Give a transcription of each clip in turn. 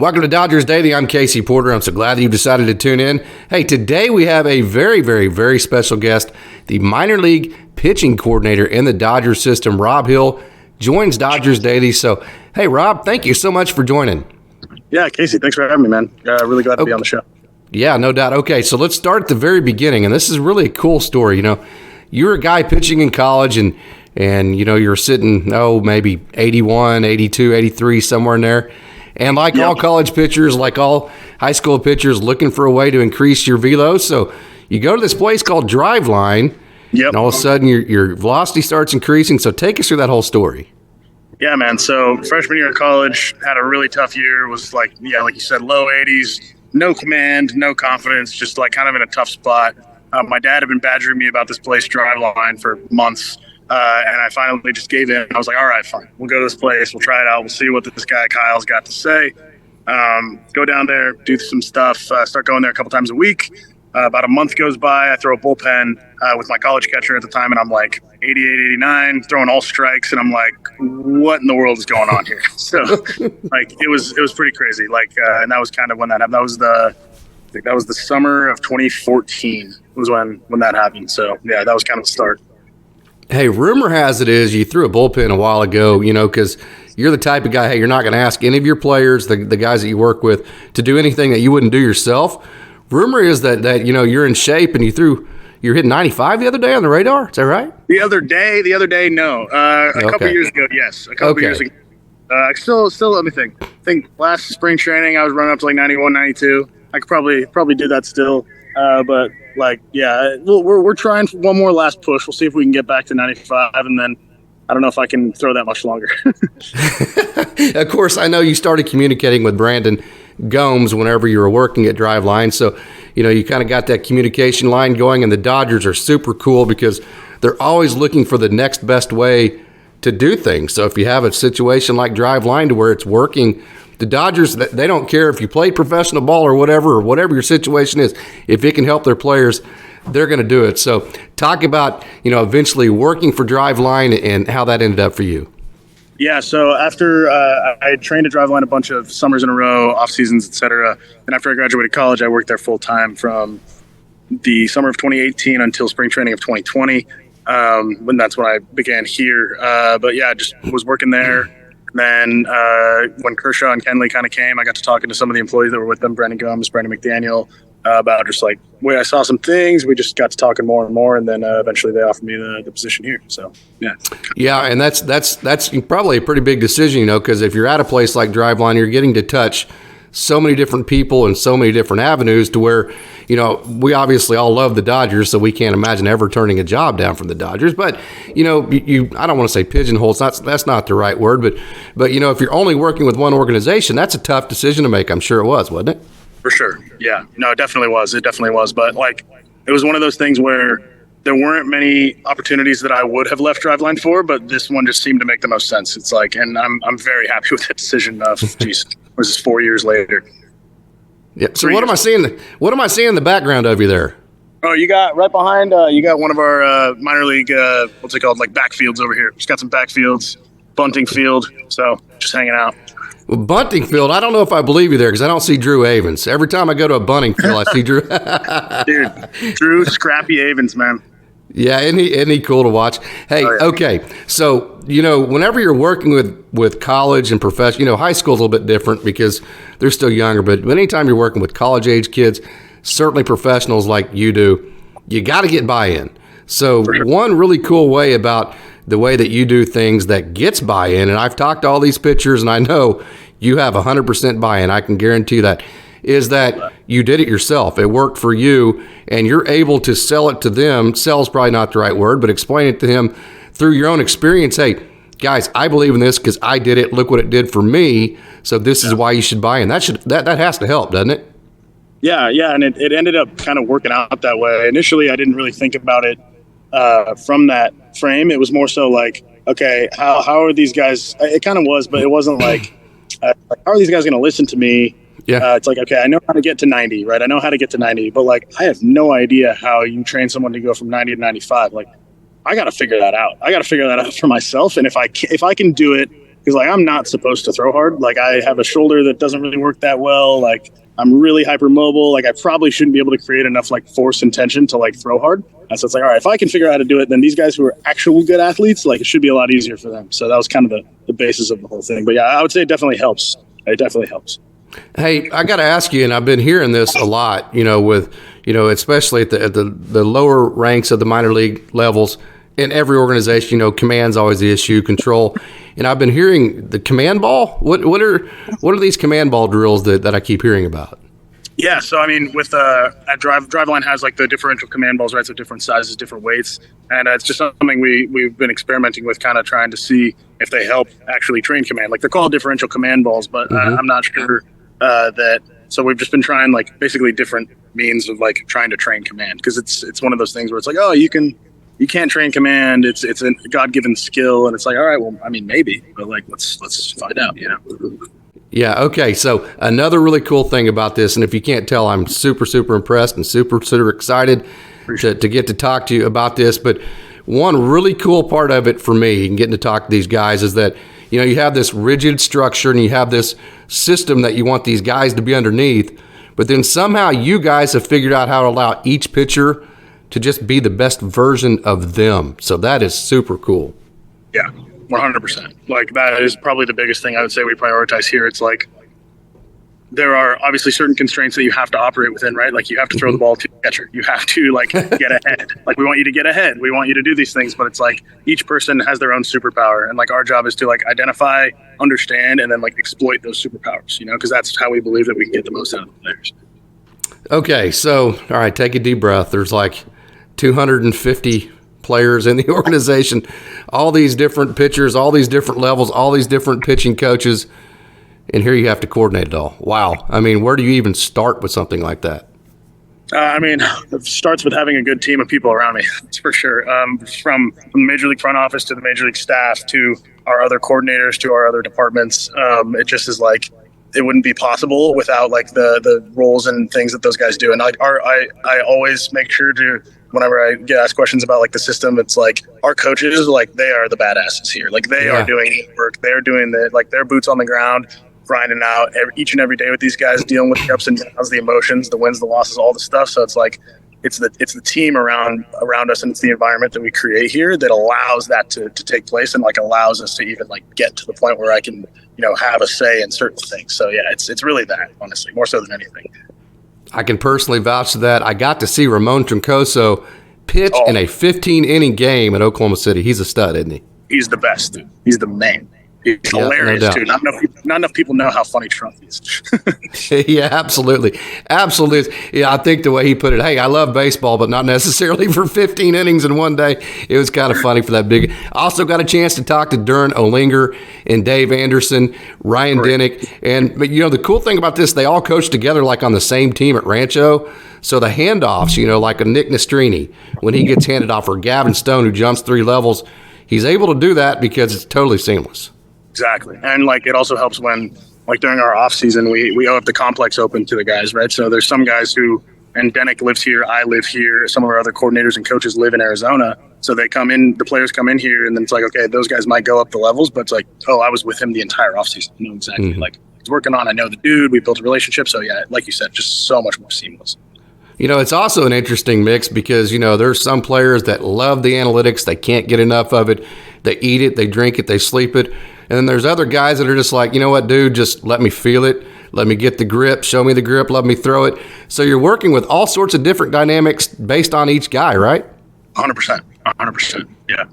Welcome to Dodgers Daily. I'm Casey Porter. I'm so glad that you decided to tune in. Hey, today we have a very, very, very special guest. The minor league pitching coordinator in the Dodgers system, Robhill, joins Dodgers Daily. So, hey, Rob, thank you so much for joining. Yeah, Casey, thanks for having me, man. Really glad to be on the show. Yeah, no doubt. Okay, so let's start at the very beginning, and this is really a cool story. You know, you were a guy pitching in college, and you know, you're sitting, maybe 81, 82, 83, somewhere in there. And like all college pitchers, like all high school pitchers, looking for a way to increase your velo. So you go to this place called Driveline, and all of a sudden your velocity starts increasing. So take us through that whole story. Yeah, man. So freshman year of college, had a really tough year. Was like you said, low 80s, no command, no confidence, just like kind of in a tough spot. My dad had been badgering me about this place, Driveline, for months. And I finally just gave in. I was like, all right, fine. We'll go to this place. We'll try it out. We'll see what this guy Kyle's got to say. Go down there, do some stuff, start going there a couple times a week. About a month goes by. I throw a bullpen with my college catcher at the time, and I'm like 88, 89, throwing all strikes. And I'm like, what in the world is going on here? So, like, it was pretty crazy. Like, and that was kind of when that happened. I think that was the summer of 2014 was when that happened. So, yeah, that was kind of the start. Hey, rumor has it is you threw a bullpen a while ago, you know, because you're the type of guy, hey, you're not going to ask any of your players, the guys that you work with, to do anything that you wouldn't do yourself. Rumor is that you know, you're in shape and you're hitting 95 the other day on the radar. Is that right? The other day, no. A couple years ago, yes. A couple years ago. Still, let me think. I think last spring training, I was running up to like 91, 92. I could probably do that still. But like, yeah, we're trying for one more last push. We'll see if we can get back to 95, and then I don't know if I can throw that much longer. Of course, I know you started communicating with Brandon Gomes whenever you were working at Driveline, so you know you kind of got that communication line going. And the Dodgers are super cool because they're always looking for the next best way to do things. So if you have a situation like Driveline to where it's working, the Dodgers, they don't care if you play professional ball or whatever your situation is. If it can help their players, they're going to do it. So talk about, you know, eventually working for Driveline and how that ended up for you. Yeah, so after I had trained at Driveline a bunch of summers in a row, off seasons, et cetera. And after I graduated college, I worked there full time from the summer of 2018 until spring training of 2020. When that's when I began here. But yeah, just was working there. Then when Kershaw and Kenley kind of came, I got to talking to some of the employees that were with them, Brandon Gomes, Brandon McDaniel, about just like, wait, I saw some things. We just got to talking more and more, and then eventually they offered me the position here. So, yeah. Yeah, and that's probably a pretty big decision, you know, because if you're at a place like Driveline, you're getting to touch so many different people and so many different avenues to where, you know, we obviously all love the Dodgers, so we can't imagine ever turning a job down from the Dodgers. But, you know, I don't want to say pigeonholes. That's not the right word. But, you know, if you're only working with one organization, that's a tough decision to make. I'm sure it was, wasn't it? For sure. Yeah. No, it definitely was. But, like, it was one of those things where there weren't many opportunities that I would have left Driveline for, but this one just seemed to make the most sense. It's like, and I'm very happy with that decision. Geez, was this 4 years later? Yeah. So what am I seeing in the background of you there? Oh, you got right behind. You got one of our minor league. What's it called? Like backfields over here. Just got some backfields, bunting field. So just hanging out. Well, bunting field, I don't know if I believe you there because I don't see Drew Avens. Every time I go to a bunting field, I see Drew. Dude, Drew Scrappy Avens, man. Yeah, isn't he cool to watch? Hey, Okay, so, you know, whenever you're working with college and professional, you know, high school is a little bit different because they're still younger, but anytime you're working with college-age kids, certainly professionals like you do, you got to get buy-in. So one really cool way about the way that you do things that gets buy-in, and I've talked to all these pitchers, and I know you have 100% buy-in, I can guarantee that, is that you did it yourself. It worked for you, and you're able to sell it to them. Sell's probably not the right word, but explain it to him through your own experience. Hey, guys, I believe in this because I did it. Look what it did for me. So this is why you should buy in. That has to help, doesn't it? Yeah, and it ended up kind of working out that way. Initially, I didn't really think about it from that frame. It was more so like, okay, how are these guys? It kind of was, but it wasn't like, how are these guys going to listen to me? Yeah. It's like, okay, I know how to get to 90, right? I know how to get to 90, but like, I have no idea how you train someone to go from 90 to 95. Like, I got to figure that out. I got to figure that out for myself. And if I can do it because like I'm not supposed to throw hard. Like I have a shoulder that doesn't really work that well. Like I'm really hypermobile. Like I probably shouldn't be able to create enough like force and tension to like throw hard. And so it's like, all right, if I can figure out how to do it, then these guys who are actual good athletes, like it should be a lot easier for them. So that was kind of the basis of the whole thing. But yeah, I would say it definitely helps. It definitely helps. Hey, I got to ask you, and I've been hearing this a lot, with, especially at the lower ranks of the minor league levels in every organization, command's always the issue, control. And I've been hearing the command ball. What are these command ball drills that I keep hearing about? Yeah, so I mean, with at Driveline has like the differential command balls, right? So different sizes, different weights, and it's just something we've been experimenting with, kind of trying to see if they help actually train command. Like they're called differential command balls, but I'm not sure that. So we've just been trying like basically different means of like trying to train command, because it's one of those things where it's like, oh, you can't train command. It's a God-given skill, and it's like, all right, well, I mean, maybe, but like let's find out, Yeah, okay. So another really cool thing about this, and if you can't tell, I'm super, super impressed and super, super excited to get to talk to you about this. But one really cool part of it for me and getting to talk to these guys is that, you have this rigid structure and you have this system that you want these guys to be underneath, but then somehow you guys have figured out how to allow each pitcher to just be the best version of them. So that is super cool. Yeah. 100%. Like that is probably the biggest thing I would say we prioritize here. It's like there are obviously certain constraints that you have to operate within, right? Like you have to throw the ball to the catcher. You have to like get ahead. Like we want you to get ahead. We want you to do these things, but it's like each person has their own superpower, and like our job is to like identify, understand, and then like exploit those superpowers, because that's how we believe that we can get the most out of the players. Okay, so all right, take a deep breath. There's like 250 players in the organization, all these different pitchers, all these different levels, all these different pitching coaches, and here you have to coordinate it all. Wow. I mean, where do you even start with something like that? I mean, it starts with having a good team of people around me, that's for sure. From the Major League front office to the Major League staff to our other coordinators to our other departments. It just is like, it wouldn't be possible without like the roles and things that those guys do. And I always make sure to, whenever I get asked questions about like the system, it's like our coaches, like they are the badasses here. Like they are doing the work. They're doing their boots on the ground, grinding out each and every day with these guys, dealing with the ups and downs, the emotions, the wins, the losses, all the stuff. So it's like, it's the team around us, and it's the environment that we create here that allows that to take place, and like allows us to even like get to the point where I can, have a say in certain things. So yeah, it's really that, honestly, more so than anything. I can personally vouch to that. I got to see Ramon Troncoso pitch in a 15-inning game at Oklahoma City. He's a stud, isn't he? He's the best, dude. He's the man. He's hilarious, too. Not enough people know how funny Trump is. Yeah, absolutely. Absolutely. Yeah, I think the way he put it, hey, I love baseball, but not necessarily for 15 innings in one day. It was kind of funny for that big. I also got a chance to talk to Duran Olinger and Dave Anderson, Ryan Dennick. But the cool thing about this, they all coach together like on the same team at Rancho. So the handoffs, like a Nick Nastrini, when he gets handed off, or Gavinstone, who jumps 3 levels, he's able to do that because it's totally seamless. Exactly. And like it also helps when like during our off season we have the complex open to the guys, right? So there's some guys who, and Dennick lives here, I live here, some of our other coordinators and coaches live in Arizona. So they come in, the players come in here, and then it's like, okay, those guys might go up the levels, but it's like, oh, I was with him the entire off season. I know exactly like he's working on, I know the dude, we built a relationship. So yeah, like you said, just so much more seamless. It's also an interesting mix because, there's some players that love the analytics. They can't get enough of it. They eat it, they drink it, they sleep it. And then there's other guys that are just like, you know what, dude, just let me feel it. Let me get the grip. Show me the grip. Let me throw it. So you're working with all sorts of different dynamics based on each guy, right? 100%. 100%. Yeah.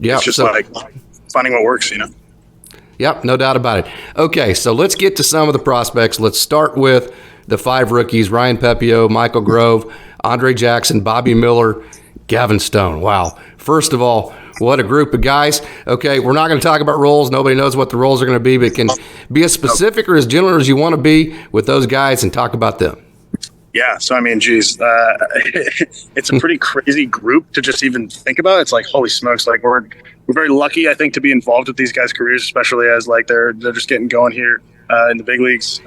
Yeah. It's just like finding what works, Yep, no doubt about it. Okay, so let's get to some of the prospects. Let's start with the 5 rookies: Ryan Pepiot, Michaelgrove, Andrejackson, Bobby Miller, Gavinstone. Wow. First of all, what a group of guys. Okay, we're not going to talk about roles. Nobody knows what the roles are going to be, but can be as specific or as general as you want to be with those guys and talk about them. Yeah, so I mean, geez, it's a pretty crazy group to just even think about. It's like, holy smokes, like we're very lucky, I think, to be involved with these guys' careers, especially as like they're just getting going here in the big leagues.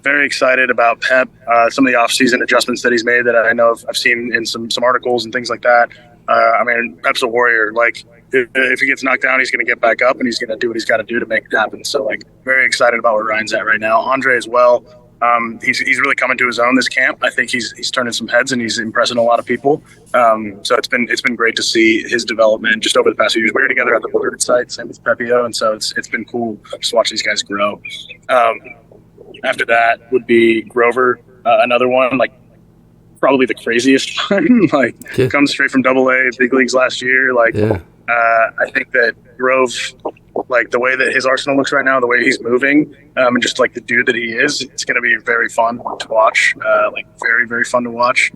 Very excited about Pep, some of the offseason adjustments that he's made that I know I've seen in some articles and things like that. I mean, Pep's a warrior. Like if he gets knocked down, he's going to get back up and he's going to do what he's got to do to make it happen. So like very excited about where Ryan's at right now. Andre as well. He's really coming to his own this camp. I think he's turning some heads and he's impressing a lot of people. So it's been great to see his development just over the past few years. We were together at the Woodward site, same with Pepiot, and so it's been cool just watch these guys grow. After that would be Grover, another one, like probably the craziest one. Like comes straight from AA, big leagues last year. Like I think that Grove, like the way that his arsenal looks right now, the way he's moving, and just like the dude that he is, it's going to be very fun to watch. Like very, very fun to watch.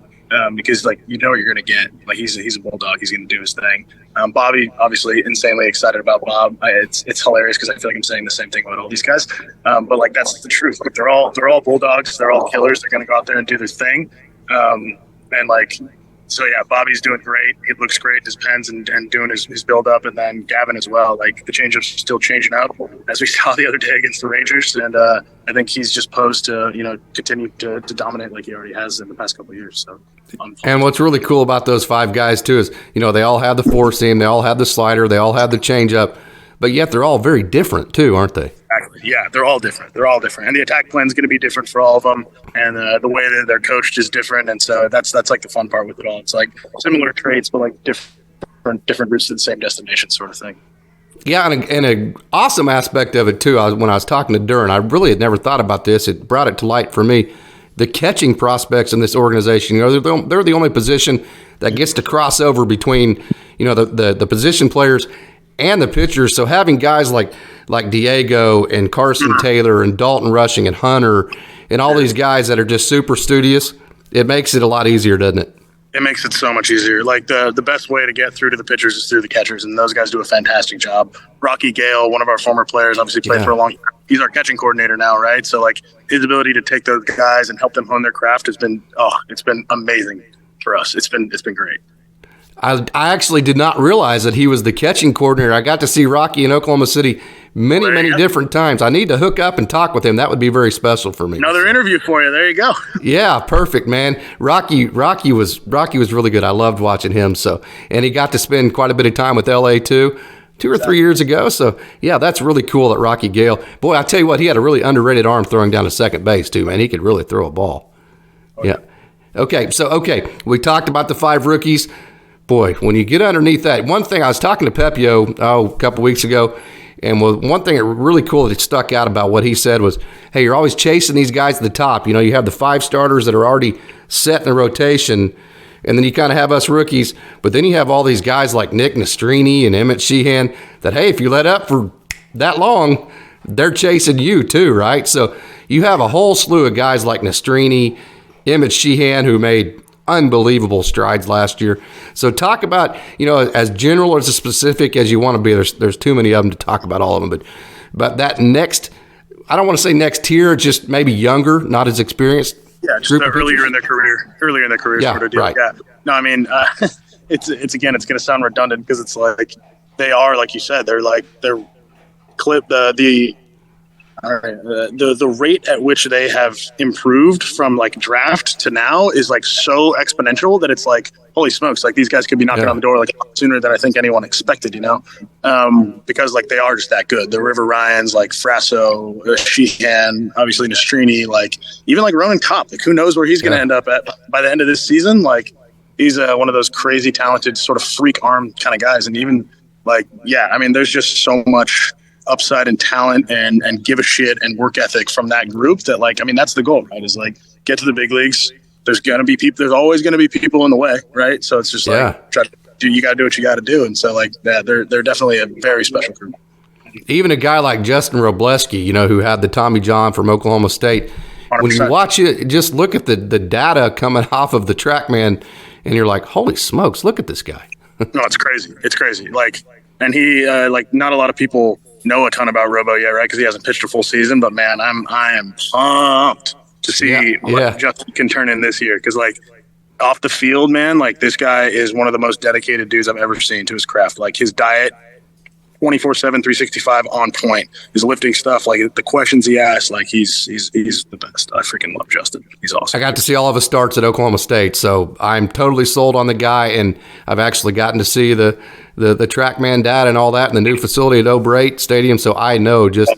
Because like you know what you're going to get. Like he's a bulldog. He's going to do his thing. Bobby, obviously, insanely excited about Bob. It's hilarious because I feel like I'm saying the same thing about all these guys. But like that's the truth. Like they're all bulldogs. They're all killers. They're going to go out there and do their thing. And like. So yeah, Bobby's doing great. He looks great in his pens and doing his build up, and then Gavin as well. Like the changeup's still changing up, as we saw the other day against the Rangers, and I think he's just posed to continue to dominate like he already has in the past couple of years. So. And what's really cool about those five guys too is they all have the four seam, they all have the slider, they all have the changeup, but yet they're all very different too, aren't they? Exactly. Yeah, they're all different. And the attack plan is going to be different for all of them. And the way that they're coached is different. And so that's like the fun part with it all. It's like similar traits, but like different routes to the same destination sort of thing. Yeah, and an awesome aspect of it too, when I was talking to Duran, I really had never thought about this. It brought it to light for me. The catching prospects in this organization, they're the only position that gets to cross over between, the position players and the pitchers. So having guys like Diego and Carson Taylor and Dalton Rushing and Hunter and all these guys that are just super studious, it makes it a lot easier, doesn't it? It makes it so much easier. Like the best way to get through to the pitchers is through the catchers, and those guys do a fantastic job. Rocky Gale, one of our former players, obviously played for a long time. He's our catching coordinator now, right? So like his ability to take those guys and help them hone their craft has been it's been amazing for us. It's been great. I actually did not realize that he was the catching coordinator. I got to see Rocky in Oklahoma City many different times. I need to hook up and talk with him. That would be very special for me. Another interview for you. There you go. Yeah, perfect, man. Rocky was really good. I loved watching him. So, and he got to spend quite a bit of time with LA too, 2 or 3 years ago. So, yeah, that's really cool that Rocky Gale. Boy, I tell you what, he had a really underrated arm throwing down to second base too, man. He could really throw a ball. Yeah. Okay, we talked about the 5 rookies. Boy, when you get underneath that, one thing I was talking to Pepiot a couple weeks ago, and one thing that really cool that stuck out about what he said was, hey, you're always chasing these guys at the top. You have the 5 starters that are already set in the rotation, and then you kind of have us rookies, but then you have all these guys like Nick Nastrini and Emmett Sheehan that, hey, if you let up for that long, they're chasing you too, right? So you have a whole slew of guys like Nastrini, Emmett Sheehan, who made unbelievable strides last year. So talk about, as general or as specific as you want to be. There's too many of them to talk about all of them, but that next, I don't want to say next tier, just maybe younger, not as experienced. Yeah, just earlier in their career yeah, sort of deal. Right. Yeah. No, I mean, it's going to sound redundant because it's like they are, like you said, they're clip the rate at which they have improved from like draft to now is like so exponential that it's like, holy smokes, like these guys could be knocking on the door like sooner than I think anyone expected, because like they are just that good. The River Ryans, like Frasso, Sheehan, obviously Nastrini, like even like Ronan Kopp, like who knows where he's going to end up at by the end of this season. Like he's one of those crazy talented sort of freak arm kind of guys. And even like, I mean, there's just so much upside and talent and give a shit and work ethic from that group that like, I mean, that's the goal, right? Is like get to the big leagues. There's always going to be people in the way. Right. So it's just like, you got to do what you got to do. And so like that, they're definitely a very special group. Even a guy like Justin Robleski, who had the Tommy John from Oklahoma State, 100%. When you watch it, just look at the data coming off of the TrackMan and you're like, holy smokes, look at this guy. No, it's crazy. It's crazy. Like, and he, like not a lot of people know a ton about Robo yet, right? Because he hasn't pitched a full season. But man, I am pumped to see what Justin can turn in this year. Because like off the field, man, like this guy is one of the most dedicated dudes I've ever seen to his craft. Like his diet 24/7, 365 on point. He's lifting stuff, like the questions he asks, like he's the best. I freaking love Justin. He's awesome. I got to see all of his starts at Oklahoma State, so I'm totally sold on the guy, and I've actually gotten to see the TrackMan data and all that in the new facility at O'Brate Stadium, so I know just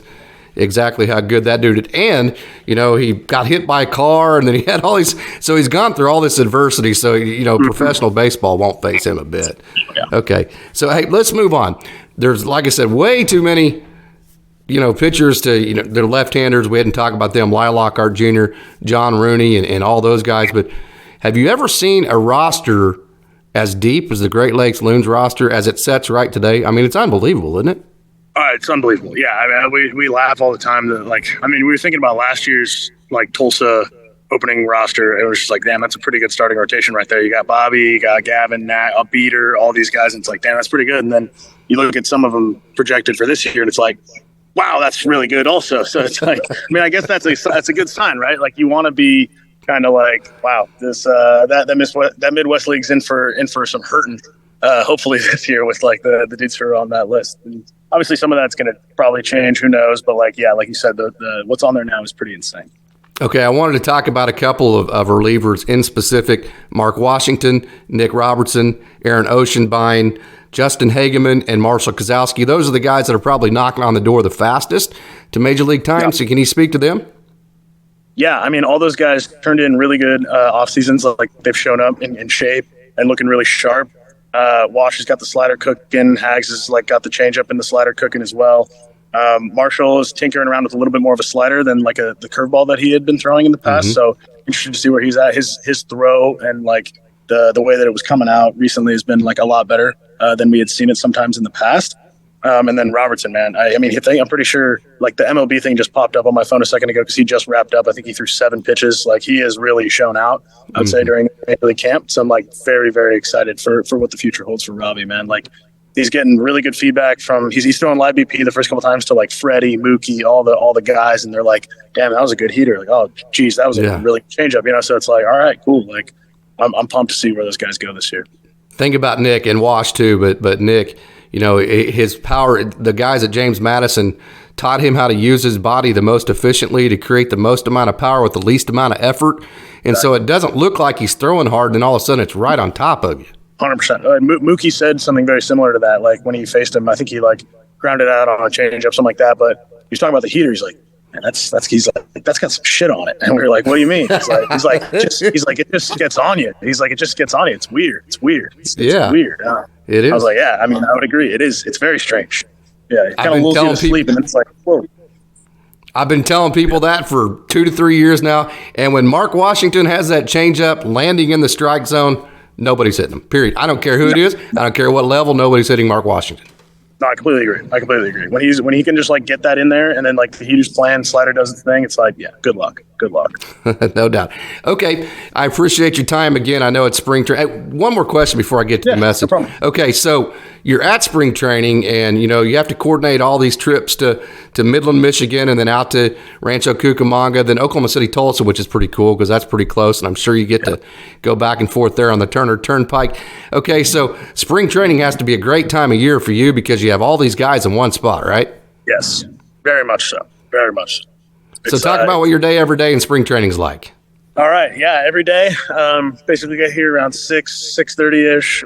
exactly how good that dude did. And, you know, he got hit by a car, and then he had all these – so he's gone through all this adversity, so, you know, professional baseball won't face him a bit. Yeah. Okay. So, hey, let's move on. There's, like I said, way too many, you know, pitchers to, you know, they're left-handers. We hadn't talked about them, Lyle Lockhart Jr., John Rooney, and all those guys. But have you ever seen a roster as deep as the Great Lakes Loons roster as it sets right today? I mean, it's unbelievable, isn't it? It's unbelievable. Yeah, I mean, we laugh all the time that, like, I mean, we were thinking about last year's, like, Tulsa opening roster. It was just like, damn, that's a pretty good starting rotation right there. You got Bobby, you got Gavin, Nat, a beater, all these guys, and it's like, damn, that's pretty good. And then you look at some of them projected for this year, and it's like, wow, that's really good also. So it's like, I mean, I guess that's a good sign, right? Like, you want to be kind of like, wow, this that Midwest League's in for some hurting. Hopefully this year with like the dudes who are on that list. And obviously some of that's going to probably change. Who knows? But like, yeah, like you said, the what's on there now is pretty insane. Okay, I wanted to talk about a couple of relievers in specific: Mark Washington, Nick Robertson, Aaron Oceanbine, Justin Hageman, and Marshall Kozlowski. Those are the guys that are probably knocking on the door the fastest to Major League time. Yeah. So can you speak to them? Yeah, I mean, all those guys turned in really good off seasons. Like, they've shown up in shape and looking really sharp. Wash has got the slider cooking. Hags has like got the changeup and the slider cooking as well. Marshall is tinkering around with a little bit more of a slider than like the curveball that he had been throwing in the past. Mm-hmm. So interested to see where he's at. His throw and like the way that it was coming out recently has been like a lot better than we had seen it sometimes in the past. And then Robertson, man, I mean, I'm pretty sure like the MLB thing just popped up on my phone a second ago because he just wrapped up. I think he threw 7 pitches. Like, he has really shown out, I'd say, during the early camp. So I'm like very, very excited for what the future holds for Robbie, man. Like, he's getting really good feedback from he's throwing live BP the first couple times to like Freddie, Mookie, all the guys, and they're like, damn, that was a good heater. Like, oh geez, that was a really good changeup, you know. So it's like, all right, cool. Like, I'm pumped to see where those guys go this year. Think about Nick and Wash too, but Nick, you know, his power, the guys at James Madison taught him how to use his body the most efficiently to create the most amount of power with the least amount of effort. And so it doesn't look like he's throwing hard, and then all of a sudden it's right on top of you. 100%. Mookie said something very similar to that. Like, when he faced him, I think he like grounded out on a changeup, something like that. But he was talking about the heater. He's like, man, that's got some shit on it. And we were like, what do you mean? He's like, it just gets on you. He's like, it just gets on you. It's weird. It's weird. It's weird. It is. I was like, yeah, I mean, I would agree. It is. It's very strange. Yeah. It kind of lulls you to sleep, and it's like, whoa. I've been telling people that for 2 to 3 years now. And when Mark Washington has that changeup landing in the strike zone, nobody's hitting him, period. I don't care who it is. I don't care what level. Nobody's hitting Mark Washington. No, I completely agree. When he can just like get that in there, and then like the heater's playing, slider does its thing, it's like, yeah, good luck. No doubt. Okay, I appreciate your time again. I know it's spring training. One more question before I get to the message. No problem. Okay, so you're at spring training, and you know you have to coordinate all these trips to Midland, Michigan, and then out to Rancho Cucamonga, then Oklahoma City, Tulsa, which is pretty cool because that's pretty close, and I'm sure you get to go back and forth there on the Turner Turnpike. Okay, so spring training has to be a great time of year for you because you have all these guys in one spot, right? Yes, very much so. Very much so. So talk about what your day every day in spring training is like. All right. Yeah, every day. Basically get here around 6:30-ish.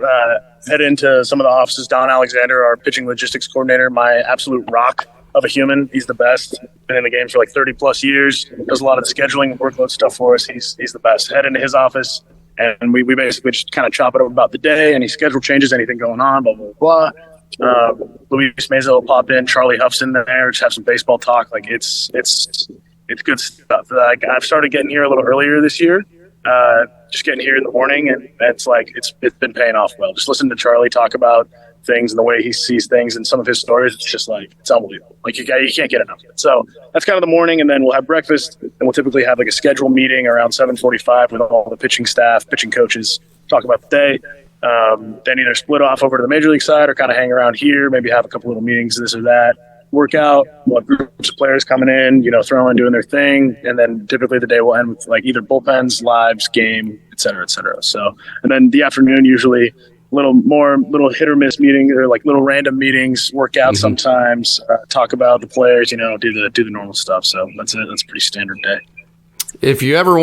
Head into some of the offices. Don Alexander, our pitching logistics coordinator, my absolute rock of a human. He's the best. Been in the game for like 30-plus years. Does a lot of the scheduling and workload stuff for us. He's the best. Head into his office, and we basically just kind of chop it up about the day, any schedule changes, anything going on, blah, blah, blah. Luis Meza will pop in. Charlie Huff's in there. Just have some baseball talk. Like, it's good stuff. Like, I've started getting here a little earlier this year. Just getting here in the morning, and it's like it's been paying off well. Just listen to Charlie talk about things and the way he sees things and some of his stories. It's just like, it's unbelievable. Like, you can't get enough of it. So that's kind of the morning, and then we'll have breakfast, and we'll typically have like a schedule meeting around 7:45 with all the pitching staff, pitching coaches, talk about the day. Then either split off over to the major league side or kind of hang around here, maybe have a couple little meetings, this or that, workout, we'll have groups of players coming in, you know, throwing, doing their thing. And then typically the day will end with like either bullpens, lives, game, et cetera, et cetera. So, and then the afternoon, usually a little hit or miss meeting, or like little random meetings, work out sometimes, talk about the players, do the normal stuff. So that's it. That's a pretty standard day. If you ever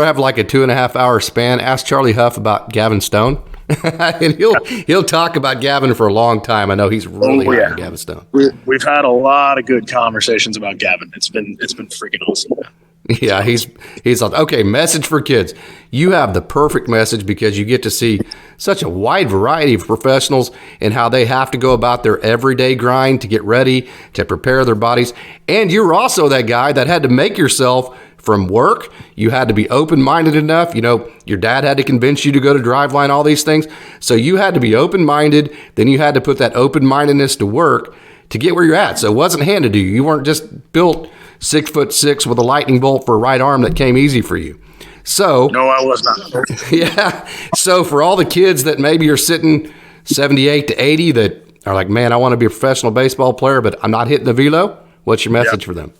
have like a 2.5 hour span, ask Charlie Huff about Gavinstone. And he'll talk about Gavin for a long time. I know he's really high on Gavinstone. We've had a lot of good conversations about Gavin. It's been freaking awesome. Yeah, he's okay. Message for kids. You have the perfect message because you get to see such a wide variety of professionals and how they have to go about their everyday grind to get ready, to prepare their bodies. And you're also that guy that had to make yourself from work. You had to be open-minded enough. Your dad had to convince you to go to Driveline, all these things. So you had to be open-minded. Then you had to put that open-mindedness to work to get where you're at. So it wasn't handed to you. You weren't just built 6'6" with a lightning bolt for a right arm that came easy for you. So no, I was not. Yeah. So for all the kids that maybe are sitting 78 to 80 that are like, man, I want to be a professional baseball player, but I'm not hitting the velo. What's your message for them?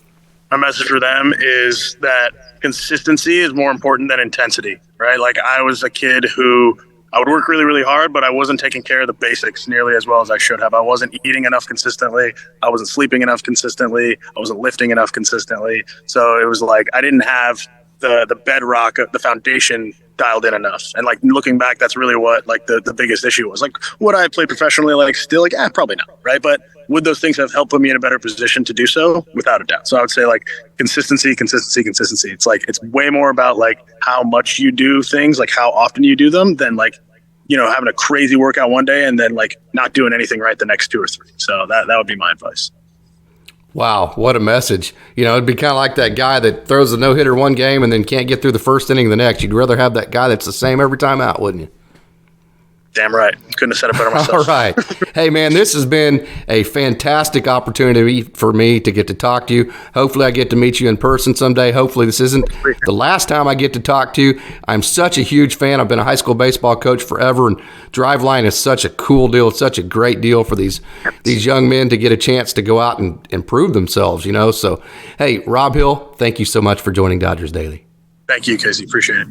My message for them is that consistency is more important than intensity, right? Like I was a kid who I would work really, really hard, but I wasn't taking care of the basics nearly as well as I should have. I wasn't eating enough consistently. I wasn't sleeping enough consistently. I wasn't lifting enough consistently. So it was like I didn't have the bedrock, the foundation dialed in enough. And like looking back, that's really what like the biggest issue was. Like, would I play professionally? Like still like, probably not, right? But would those things have helped put me in a better position to do so? Without a doubt. So I would say like consistency. It's like, it's way more about like how much you do things, like how often you do them than like, having a crazy workout one day and then like not doing anything right the next 2 or 3. So that would be my advice. Wow, what a message. It'd be kind of like that guy that throws a no-hitter one game and then can't get through the first inning the next. You'd rather have that guy that's the same every time out, wouldn't you? Damn right. Couldn't have said it better myself. All right. Hey, man, this has been a fantastic opportunity for me to get to talk to you. Hopefully I get to meet you in person someday. Hopefully this isn't the last time I get to talk to you. I'm such a huge fan. I've been a high school baseball coach forever, and Driveline is such a cool deal. It's such a great deal for these young men to get a chance to go out and improve themselves, So, hey, Robhill, thank you so much for joining Dodgers Daily. Thank you, Casey. Appreciate it.